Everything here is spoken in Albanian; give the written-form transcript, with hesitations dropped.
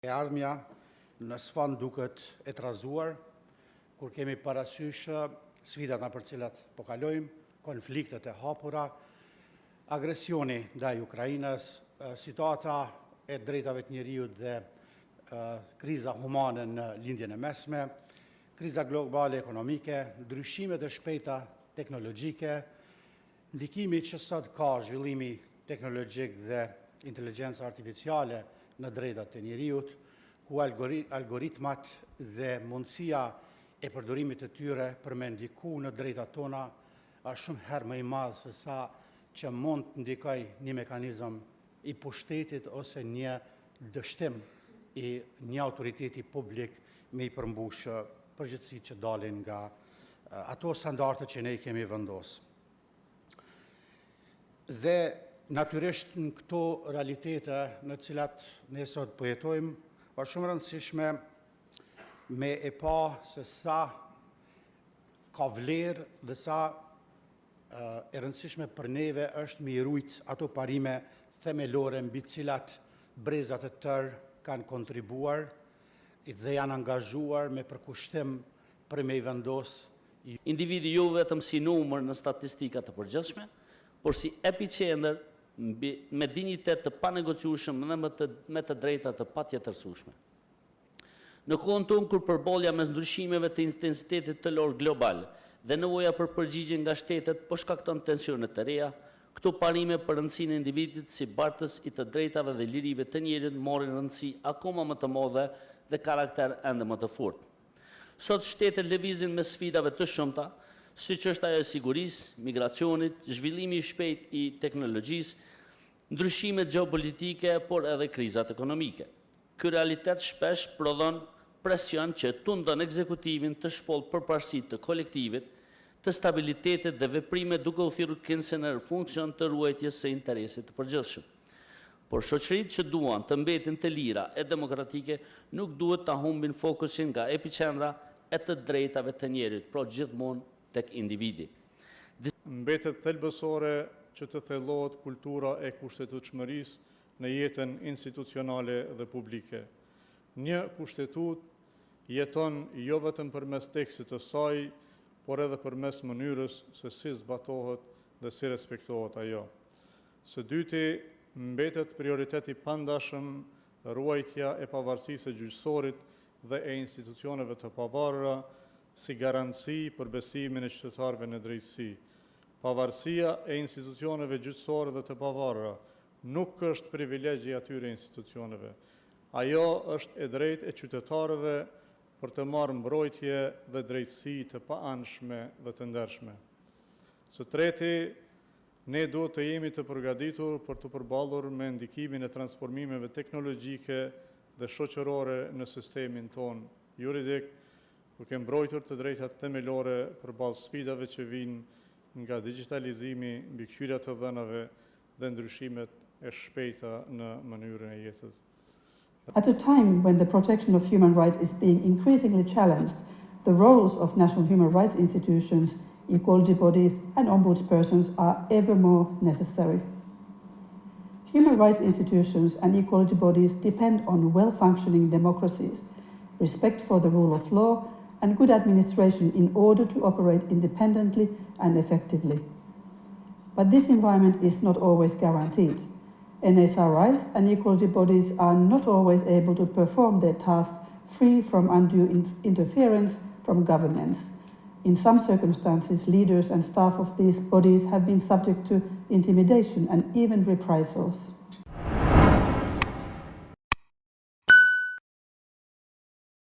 E ardhmja në sfond duket e trazuar, kur kemi parasysh sfidat në për cilat po kalojmë, konfliktet e hapura, agresioni ndaj Ukrainës, situata e drejtave të njerëzit dhe kriza humane në lindjen e mesme, kriza globale ekonomike, ndryshimet e shpejta teknologjike, ndikimi që sot ka zhvillimi teknologjik dhe inteligjenca artificiale në drejtat e njerëzit, ku algoritmat dhe mundësia e përdorimit të tyre për me ndiku në drejtat tona është shumë herë më i madh se sa që mund të ndikoj një mekanizëm i pushtetit ose një dështim i një autoriteti publik me i përmbush përgjegjësitë që dalin nga ato standarde që ne i kemi vendosur. Dhe natyrisht në këto realitete në cilat ne sot po jetojmë, është shumë rëndësishme me e pa se sa ka vlerë dhe sa e rëndësishme për neve është me i rujt ato parime themelore mbi cilat brezat e tërë kanë kontribuar dhe janë angazhuar me përkushtim për me i vendos. Individi jo vetëm si numër në statistikat të përgjithshme, por si epicentër me dinjitet të panegociueshëm dhe me të drejta të patjetërsueshme. Në kohën tonë kur përbollja mes ndryshimeve të intensitetit të lor global dhe nevoja për përgjigje nga shtetet po shkakton tensione të reja, këto parime për rëndësinë e individit si bartës i të drejtave dhe lirive të njerit morin rëndësi akoma më të madhe dhe karakter ende më të fortë. Sot shtetet lëvizin me sfidave të shumta, siç është ajo e sigurisë, migracionit, zhvillimi i shpejt i teknologjisë, ndryshimet gjeopolitike, por edhe krizat ekonomike. Ky realitet shpesh prodhon presion që tundon ekzekutivin të shpoll përparësitë të kolektivit, të stabilitetit dhe veprime duke u thirrur këndsen në funksion të ruajtjes së interesit të përgjithshëm. Por shoqëritë që duan të mbetin të lira e demokratike nuk duhet ta humbin fokusin nga epicendra e të drejtave të njerit, por gjithmonë tek individi. Mbetet thelbësore që të thellohet kultura e kushtetutshmërisë në jetën institucionale dhe publike. Një kushtetut jeton jo vetëm përmes tekstit të saj, por edhe përmes mënyrës se si zbatohet dhe si respektohet ajo. Së dyti, mbetet prioriteti pandashëm ruajtja e pavarësisë së gjyqësorit dhe e institucioneve të pavarura, si garanci për besimin e qytetarëve në drejtësi. Pavarësia e institucioneve gjyqësore dhe të pavarura nuk është privilegj i atyre institucioneve. Ajo është e drejtë e qytetarëve për të marrë mbrojtje dhe drejtësi të paanshme dhe të ndershme. Së treti, ne duhet të jemi të përgatitur për të përballur me ndikimin e transformimeve teknologjike dhe shoqërore në sistemin ton juridik, duke mbrojtur të drejtat themelore përballë sfidave që vijnë nga digitalizimi, mbikëqyrja të dhënave dhe ndryshimet e shpejta në mënyrën e jetës. At a time when the protection of human rights is being increasingly challenged, the roles of national human rights institutions, equality bodies and ombudspersons are ever more necessary. Human rights institutions and equality bodies depend on well-functioning democracies, respect for the rule of law, and good administration in order to operate independently and effectively. But this environment is not always guaranteed. NHRIs and equality bodies are not always able to perform their tasks free from undue interference from governments. In some circumstances, leaders and staff of these bodies have been subject to intimidation and even reprisals.